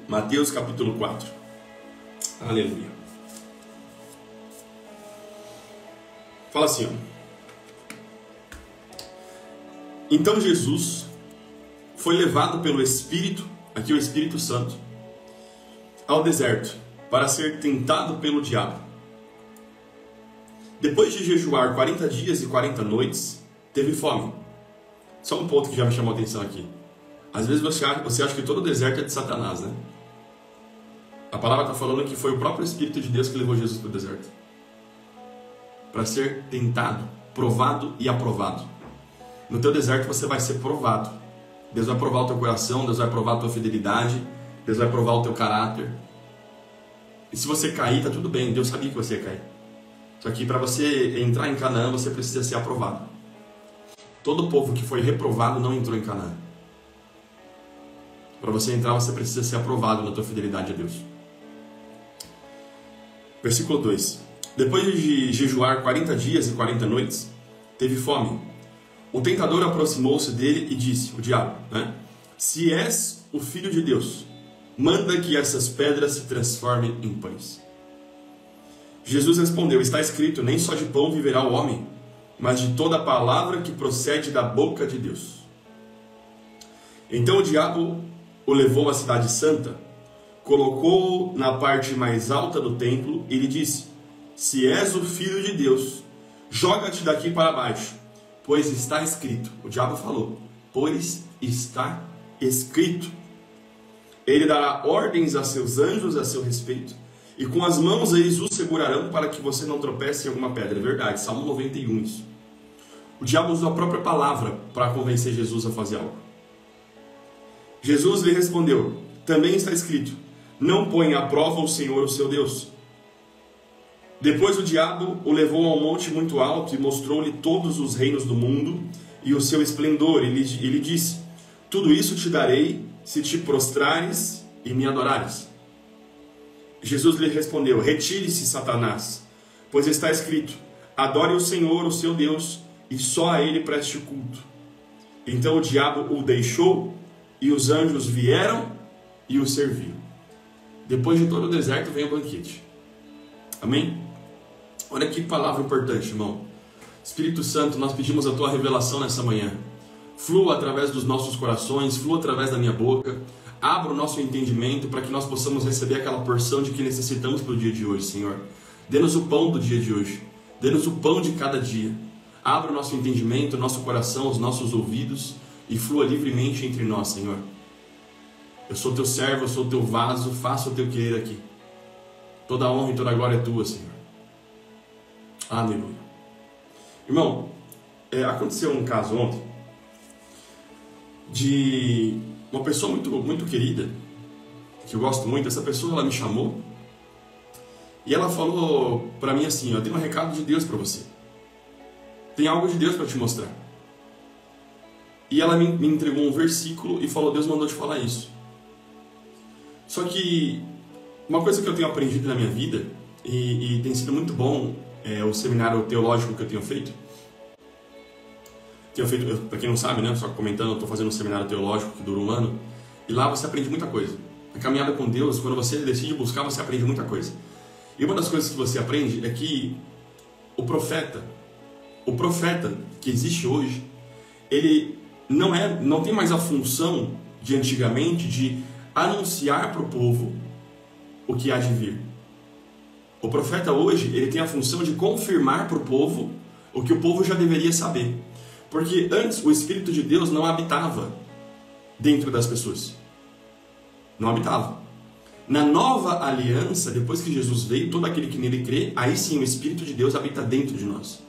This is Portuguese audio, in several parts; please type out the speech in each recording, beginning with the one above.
Mateus capítulo 4. Aleluia. Fala assim, ó. Então Jesus foi levado pelo Espírito, aqui o Espírito Santo, ao deserto, para ser tentado pelo diabo. Depois de jejuar 40 dias e 40 noites, teve fome. Só um ponto que já me chamou a atenção aqui. Às vezes você acha que todo o deserto é de Satanás, né? A palavra está falando que foi o próprio Espírito de Deus que levou Jesus para o deserto, para ser tentado, provado e aprovado. No teu deserto você vai ser provado. Deus vai provar o teu coração, Deus vai provar a tua fidelidade, Deus vai provar o teu caráter. E se você cair, tá tudo bem, Deus sabia que você ia cair. Só que para você entrar em Canaã, você precisa ser aprovado. Todo povo que foi reprovado não entrou em Canaã. Para você entrar, você precisa ser aprovado na tua fidelidade a Deus. Versículo 2. Depois de jejuar 40 dias e 40 noites, teve fome. O tentador aproximou-se dele e disse, o diabo, né? Se és o Filho de Deus, manda que essas pedras se transformem em pães. Jesus respondeu, está escrito, nem só de pão viverá o homem, mas de toda palavra que procede da boca de Deus. Então o diabo o levou à cidade santa, colocou-o na parte mais alta do templo e lhe disse, se és o Filho de Deus, joga-te daqui para baixo, pois está escrito. O diabo falou, pois está escrito. Ele dará ordens a seus anjos a seu respeito, e com as mãos eles o segurarão para que você não tropece em alguma pedra. É verdade, Salmo 91 isso. O diabo usou a própria palavra para convencer Jesus a fazer algo. Jesus lhe respondeu, também está escrito, não põe à prova o Senhor, o seu Deus. Depois o diabo o levou a um monte muito alto e mostrou-lhe todos os reinos do mundo e o seu esplendor. E lhe disse, tudo isso te darei se te prostrares e me adorares. Jesus lhe respondeu, retire-se, Satanás, pois está escrito, adore o Senhor, o seu Deus, e só a ele preste culto. Então o diabo o deixou, e os anjos vieram e o serviram. Depois de todo o deserto vem o banquete. Amém? Olha que palavra importante, irmão. Espírito Santo, nós pedimos a tua revelação nessa manhã. Flua através dos nossos corações, flua através da minha boca. Abra o nosso entendimento para que nós possamos receber aquela porção de que necessitamos para o dia de hoje, Senhor. Dê-nos o pão do dia de hoje. Dê-nos o pão de cada dia. Abra o nosso entendimento, o nosso coração, os nossos ouvidos e flua livremente entre nós, Senhor. Eu sou teu servo, eu sou teu vaso, faça o teu querer aqui. Toda a honra e toda a glória é tua, Senhor. Aleluia. Irmão, aconteceu um caso ontem de uma pessoa muito querida, que eu gosto muito. Essa pessoa, ela me chamou e ela falou para mim assim, eu tenho um recado de Deus para você. Tem algo de Deus para te mostrar. E ela me entregou um versículo e falou, Deus mandou te falar isso. Só que uma coisa que eu tenho aprendido na minha vida, e tem sido muito bom, o seminário teológico que eu tenho feito. Para quem não sabe, né, só comentando, eu estou fazendo um seminário teológico que dura um ano, e lá você aprende muita coisa. A caminhada com Deus, quando você decide buscar, você aprende muita coisa. E uma das coisas que você aprende é que o profeta que existe hoje, ele não tem mais a função de antigamente de anunciar para o povo o que há de vir. O profeta hoje, ele tem a função de confirmar para o povo o que o povo já deveria saber. Porque antes o Espírito de Deus não habitava dentro das pessoas. Não habitava. Na nova aliança, depois que Jesus veio, todo aquele que nele crê, aí sim o Espírito de Deus habita dentro de nós.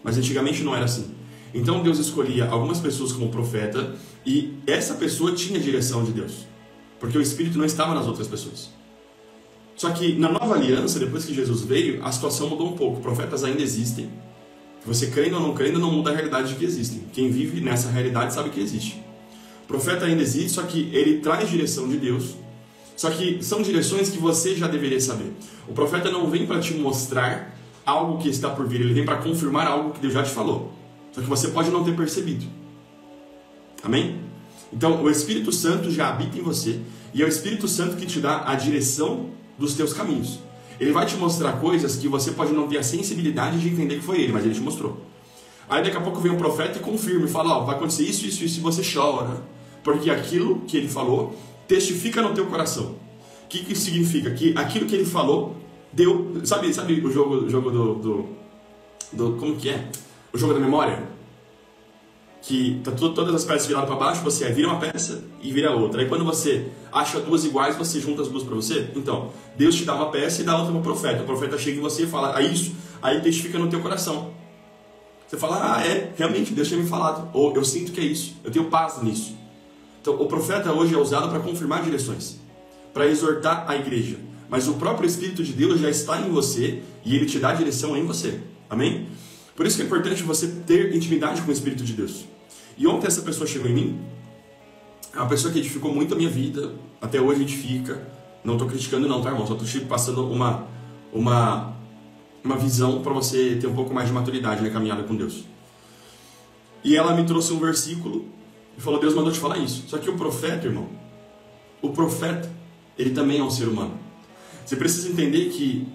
Mas antigamente não era assim. Então Deus escolhia algumas pessoas como profeta e essa pessoa tinha a direção de Deus. Porque o Espírito não estava nas outras pessoas. Só que na nova aliança, depois que Jesus veio, a situação mudou um pouco. Profetas ainda existem. Você crendo ou não crendo, não muda a realidade de que existem. Quem vive nessa realidade sabe que existe. O profeta ainda existe, só que ele traz direção de Deus. Só que são direções que você já deveria saber. O profeta não vem para te mostrar algo que está por vir, ele vem para confirmar algo que Deus já te falou. Só que você pode não ter percebido. Amém? Então, o Espírito Santo já habita em você E é o Espírito Santo que te dá a direção dos teus caminhos. Ele vai te mostrar coisas que você pode não ter a sensibilidade de entender que foi ele, mas ele te mostrou. Aí daqui a pouco vem um profeta e confirma e fala, vai acontecer isso, isso, isso, e você chora. Porque aquilo que ele falou testifica no teu coração. O que significa? Que aquilo que ele falou deu... Sabe o jogo do como que é? O jogo da memória? Que tá todas as peças viradas para baixo, você vira uma peça e vira outra. Aí quando você acha duas iguais, você junta as duas para você. Então, Deus te dá uma peça e dá outra para o profeta. O profeta chega em você e fala, isso, aí testifica no teu coração. Você fala, realmente, Deus tinha me falado. Ou eu sinto que é isso, eu tenho paz nisso. Então, o profeta hoje é usado para confirmar direções, para exortar a igreja. Mas o próprio Espírito de Deus já está em você e ele te dá a direção em você. Amém? Por isso que é importante você ter intimidade com o Espírito de Deus. E ontem essa pessoa chegou em mim, é uma pessoa que edificou muito a minha vida, até hoje edifica. Não estou criticando não, tá, irmão? Só estou passando uma visão para você ter um pouco mais de maturidade na caminhada com Deus. E ela me trouxe um versículo e falou, Deus mandou te falar isso. Só que o profeta, irmão, o profeta, ele também é um ser humano. Você precisa entender que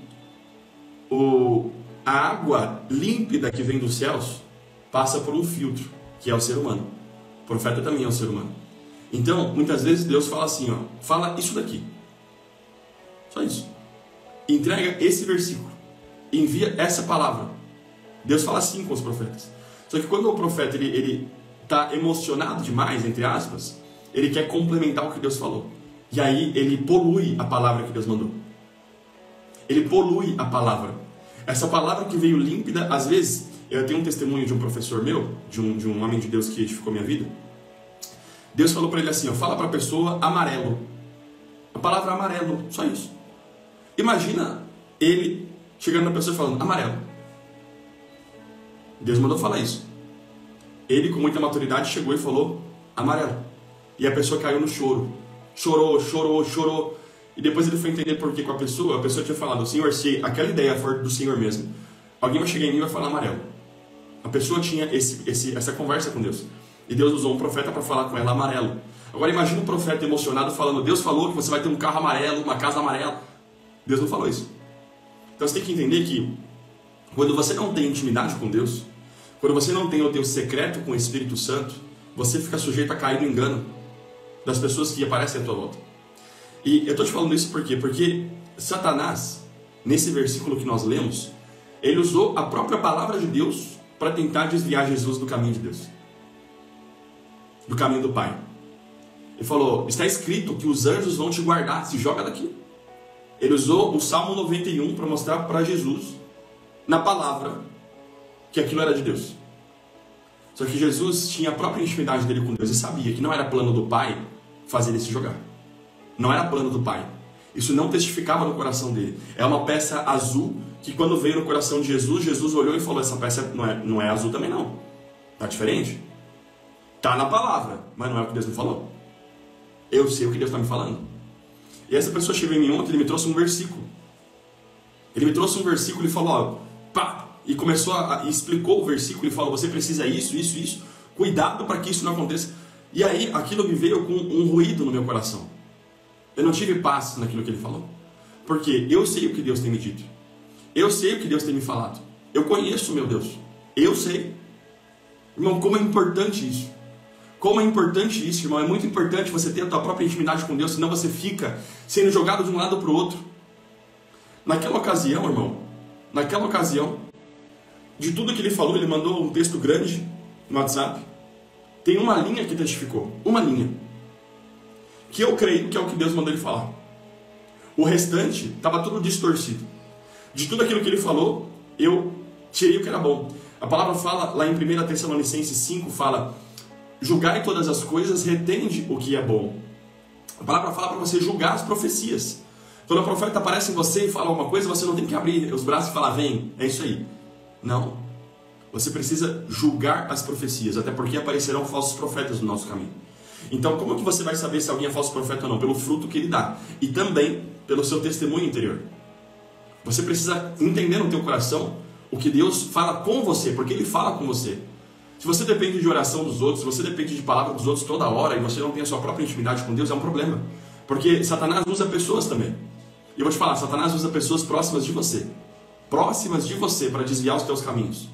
a água límpida que vem dos céus passa por um filtro, que é o ser humano. O profeta também é um ser humano. Então, muitas vezes Deus fala assim, fala isso daqui. Só isso. Entrega esse versículo. Envia essa palavra. Deus fala assim com os profetas. Só que quando o profeta ele está emocionado demais, entre aspas, ele quer complementar o que Deus falou. E aí ele polui a palavra que Deus mandou. Ele polui a palavra. Essa palavra que veio límpida, às vezes, eu tenho um testemunho de um professor meu, de um homem de Deus que edificou minha vida. Deus falou para ele assim, fala para a pessoa amarelo. A palavra amarelo, só isso. Imagina ele chegando na pessoa e falando amarelo. Deus mandou falar isso. Ele, com muita maturidade, chegou e falou amarelo. E a pessoa caiu no choro. Chorou. E depois ele foi entender por que com a pessoa tinha falado, Senhor, se aquela ideia for do Senhor mesmo, alguém vai chegar em mim e vai falar amarelo. A pessoa tinha essa conversa com Deus. E Deus usou um profeta para falar com ela amarelo. Agora imagina um profeta emocionado falando, Deus falou que você vai ter um carro amarelo, uma casa amarela. Deus não falou isso. Então você tem que entender que quando você não tem intimidade com Deus, quando você não tem o teu secreto com o Espírito Santo, você fica sujeito a cair no engano das pessoas que aparecem à tua volta. E eu estou te falando isso por quê? Porque Satanás, nesse versículo que nós lemos, ele usou a própria palavra de Deus para tentar desviar Jesus do caminho de Deus, do caminho do Pai. Ele falou, está escrito que os anjos vão te guardar, se joga daqui. Ele usou o Salmo 91 para mostrar para Jesus, na palavra, que aquilo era de Deus. Só que Jesus tinha a própria intimidade dele com Deus e sabia que não era plano do Pai fazer ele se jogar. Não era plano do Pai. Isso não testificava no coração dele. É uma peça azul que quando veio no coração de Jesus, Jesus olhou e falou, essa peça não é azul também não. Tá diferente? Tá na palavra, mas não é o que Deus me falou. Eu sei o que Deus está me falando. E essa pessoa chegou em mim ontem, ele me trouxe um versículo. Ele me trouxe um versículo e falou, e começou e explicou o versículo e falou, você precisa isso. Cuidado para que isso não aconteça. E aí aquilo me veio com um ruído no meu coração. Eu não tive paz naquilo que ele falou. Porque eu sei o que Deus tem me dito. Eu sei o que Deus tem me falado. Eu conheço o meu Deus. Eu sei. Irmão, como é importante isso. Como é importante isso, irmão. É muito importante você ter a tua própria intimidade com Deus. Senão você fica sendo jogado de um lado para o outro. Naquela ocasião, irmão. De tudo que ele falou, ele mandou um texto grande no WhatsApp. Tem uma linha que testificou. Uma linha. Que eu creio que é o que Deus mandou ele falar. O restante estava tudo distorcido. De tudo aquilo que ele falou, eu tirei o que era bom. A palavra fala, lá em 1 Tessalonicenses 5, fala, julgai todas as coisas, retende o que é bom. A palavra fala para você julgar as profecias. Quando o profeta aparece em você e fala alguma coisa, você não tem que abrir os braços e falar, vem, é isso aí. Não. Você precisa julgar as profecias, até porque aparecerão falsos profetas no nosso caminho. Então, como que você vai saber se alguém é falso profeta ou não? Pelo fruto que ele dá. E também pelo seu testemunho interior. Você precisa entender no teu coração o que Deus fala com você, porque Ele fala com você. Se você depende de oração dos outros, se você depende de palavra dos outros toda hora e você não tem a sua própria intimidade com Deus, é um problema. Porque Satanás usa pessoas também. E eu vou te falar, Satanás usa pessoas próximas de você. Próximas de você para desviar os teus caminhos.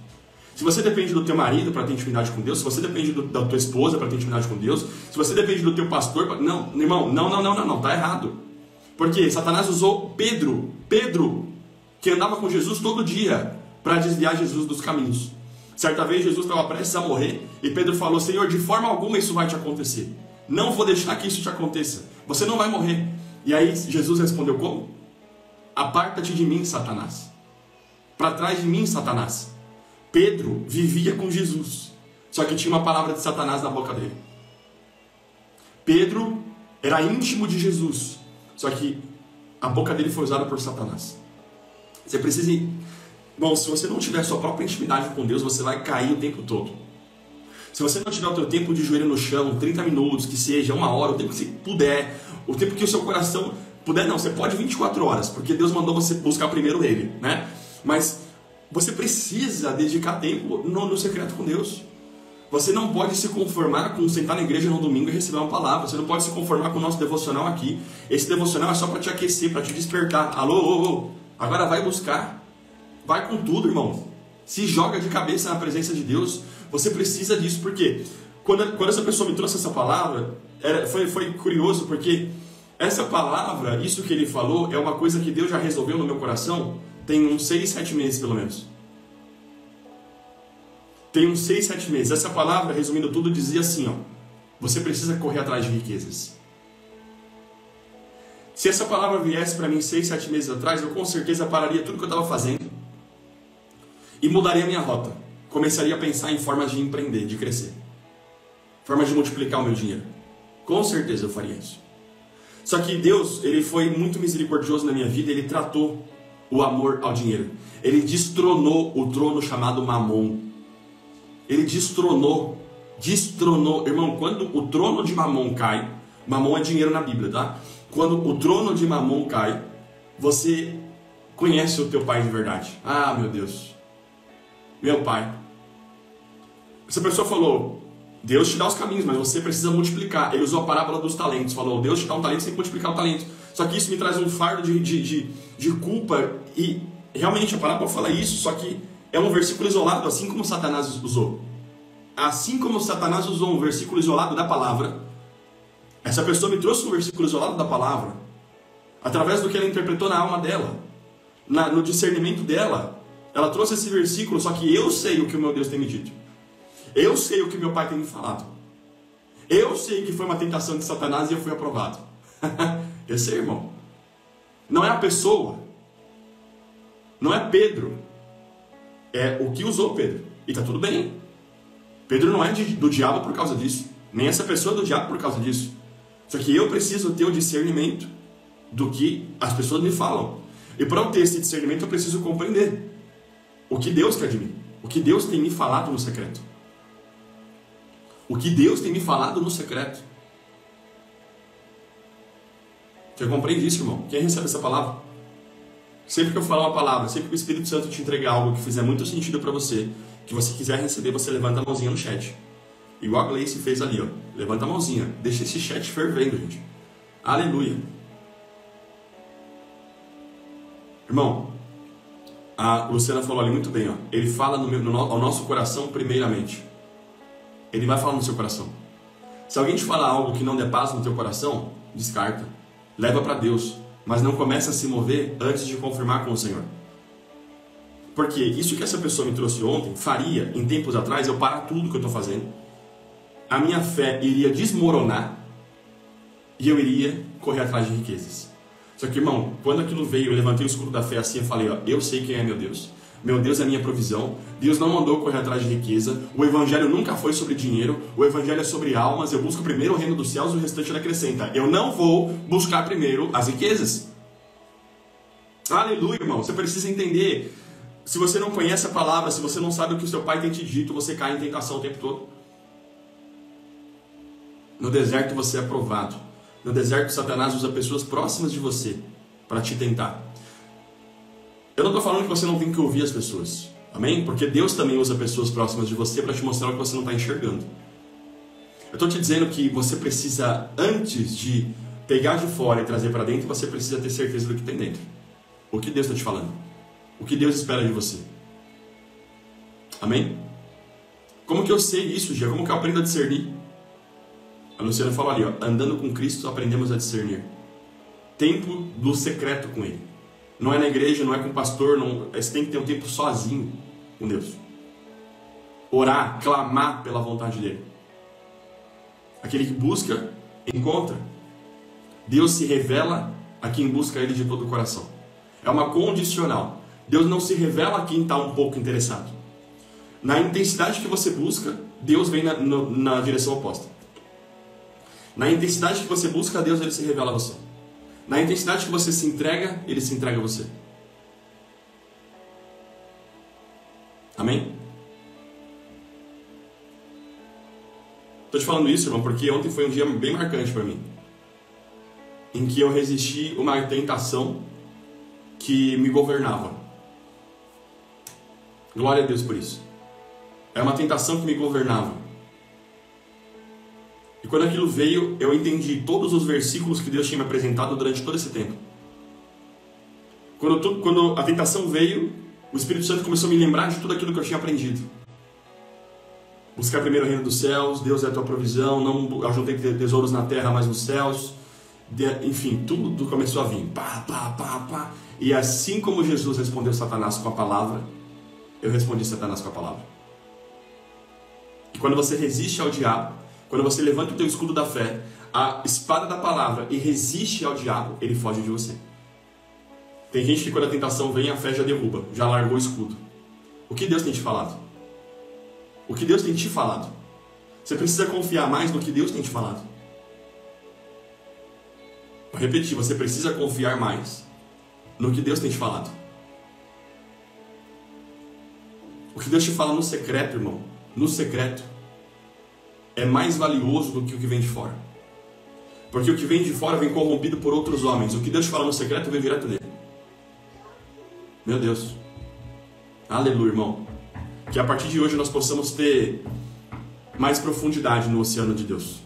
Se você depende do teu marido para ter intimidade com Deus, se você depende da tua esposa para ter intimidade com Deus, se você depende do teu pastor... Não, irmão, não, tá errado. Porque Satanás usou Pedro, que andava com Jesus todo dia, para desviar Jesus dos caminhos. Certa vez Jesus estava prestes a morrer e Pedro falou: Senhor, de forma alguma isso vai te acontecer. Não vou deixar que isso te aconteça. Você não vai morrer. E aí Jesus respondeu como? Aparta-te de mim, Satanás. Para trás de mim, Satanás. Pedro vivia com Jesus, só que tinha uma palavra de Satanás na boca dele. Pedro era íntimo de Jesus, só que a boca dele foi usada por Satanás. Você precisa... Bom, se você não tiver a sua própria intimidade com Deus, você vai cair o tempo todo. Se você não tiver o teu tempo de joelho no chão, 30 minutos, que seja, 1 hora, o tempo que você puder, o tempo que o seu coração puder, não, você pode 24 horas, porque Deus mandou você buscar primeiro Ele, né? Mas você precisa dedicar tempo no secreto com Deus. Você não pode se conformar com sentar na igreja no domingo e receber uma palavra. Você não pode se conformar com o nosso devocional aqui. Esse devocional é só para te aquecer, para te despertar. Alô, agora vai buscar. Vai com tudo, irmão. Se joga de cabeça na presença de Deus. Você precisa disso, porque quando essa pessoa me trouxe essa palavra, foi curioso, porque essa palavra, isso que ele falou, é uma coisa que Deus já resolveu no meu coração tem uns 6, 7 meses pelo menos. Tem uns 6, 7 meses. Essa palavra, resumindo tudo, dizia assim, ó: você precisa correr atrás de riquezas. Se essa palavra viesse para mim 6, 7 meses atrás, eu com certeza pararia tudo que eu estava fazendo e mudaria a minha rota. Começaria a pensar em formas de empreender, de crescer, formas de multiplicar o meu dinheiro. Com certeza eu faria isso. Só que Deus, Ele foi muito misericordioso na minha vida. Ele tratou o amor ao dinheiro. Ele destronou o trono chamado Mamon. Ele destronou. Irmão, quando o trono de Mamon cai, Mamon é dinheiro na Bíblia, tá? Quando o trono de Mamon cai, você conhece o teu pai de verdade. Ah, meu Deus, meu pai. Essa pessoa falou: Deus te dá os caminhos, mas você precisa multiplicar. Ele usou a parábola dos talentos. Falou: Deus te dá um talento, você tem que multiplicar o talento. Só que isso me traz um fardo de culpa. E realmente a parábola fala isso, só que é um versículo isolado, assim como Satanás usou. Assim como Satanás usou um versículo isolado da palavra, essa pessoa me trouxe um versículo isolado da palavra, através do que ela interpretou na alma dela, no discernimento dela. Ela trouxe esse versículo, só que eu sei o que o meu Deus tem me dito. Eu sei o que meu pai tem me falado. Eu sei que foi uma tentação de Satanás e eu fui aprovado. Eu sei, irmão. Não é a pessoa. Não é Pedro. É o que usou Pedro. E está tudo bem. Pedro não é do diabo por causa disso. Nem essa pessoa é do diabo por causa disso. Só que eu preciso ter o discernimento do que as pessoas me falam. E para eu ter esse discernimento, eu preciso compreender o que Deus quer de mim. O que Deus tem me falado no secreto. O que Deus tem me falado no secreto. Você compreende isso, irmão? Quem recebe essa palavra? Sempre que eu falar uma palavra, sempre que o Espírito Santo te entregar algo que fizer muito sentido para você, que você quiser receber, você levanta a mãozinha no chat. Igual a Gleice fez ali, ó. Levanta a mãozinha. Deixa esse chat fervendo, gente. Aleluia. Irmão, a Luciana falou ali muito bem, ó. Ele fala ao nosso coração primeiramente. Ele vai falar no seu coração. Se alguém te falar algo que não der paz no teu coração, descarta. Leva para Deus. Mas não começa a se mover antes de confirmar com o Senhor. Porque isso que essa pessoa me trouxe ontem, faria, em tempos atrás, eu parar tudo que eu estou fazendo. A minha fé iria desmoronar e eu iria correr atrás de riquezas. Só que, irmão, quando aquilo veio, eu levantei o escudo da fé assim e falei, ó, eu sei quem é meu Deus. Meu Deus é a minha provisão. Deus não mandou correr atrás de riqueza. O evangelho nunca foi sobre dinheiro. O evangelho é sobre almas. Eu busco primeiro o reino dos céus e o restante ele acrescenta. Eu não vou buscar primeiro as riquezas. Aleluia, irmão. Você precisa entender. Se você não conhece a palavra, se você não sabe o que o seu pai tem te dito, você cai em tentação o tempo todo. No deserto você é provado. No deserto Satanás usa pessoas próximas de você para te tentar. Eu não estou falando que você não tem que ouvir as pessoas. Amém? Porque Deus também usa pessoas próximas de você para te mostrar o que você não está enxergando. Eu estou te dizendo que você precisa, antes de pegar de fora e trazer para dentro, você precisa ter certeza do que tem dentro. O que Deus está te falando? O que Deus espera de você? Amém? Como que eu sei isso, Gia? Como que eu aprendo a discernir? A Luciana falou ali, ó, andando com Cristo aprendemos a discernir. Tempo do secreto com Ele. Não é na igreja, não é com o pastor, não, você tem que ter um tempo sozinho com Deus. Orar, clamar pela vontade dEle. Aquele que busca, encontra. Deus se revela a quem busca Ele de todo o coração. É uma condicional. Deus não se revela a quem está um pouco interessado. Na intensidade que você busca, Deus vem na direção oposta. Na intensidade que você busca, Deus ele se revela a você. Na intensidade que você se entrega, Ele se entrega a você. Amém? Estou te falando isso, irmão, porque ontem foi um dia bem marcante para mim. Em que eu resisti uma tentação que me governava. Glória a Deus por isso. Era uma tentação que me governava. E quando aquilo veio, eu entendi todos os versículos que Deus tinha me apresentado durante todo esse tempo. Quando a tentação veio, o Espírito Santo começou a me lembrar de tudo aquilo que eu tinha aprendido. Buscar primeiro o reino dos céus, Deus é a tua provisão, não ajuntei tesouros na terra, mas nos céus. Enfim, tudo começou a vir. Pá, pá, pá, pá. E assim como Jesus respondeu Satanás com a palavra, eu respondi Satanás com a palavra. E quando você resiste ao diabo, quando você levanta o teu escudo da fé, a espada da palavra, e resiste ao diabo, ele foge de você. Tem gente que quando a tentação vem, a fé já derruba, já largou o escudo. O que Deus tem te falado? O que Deus tem te falado? Você precisa confiar mais no que Deus tem te falado. Vou repetir, você precisa confiar mais no que Deus tem te falado. O que Deus te fala no secreto, irmão, no secreto, é mais valioso do que o que vem de fora. Porque o que vem de fora vem corrompido por outros homens. O que Deus te fala no secreto vem direto dele. Meu Deus. Aleluia, irmão. Que a partir de hoje nós possamos ter mais profundidade no oceano de Deus.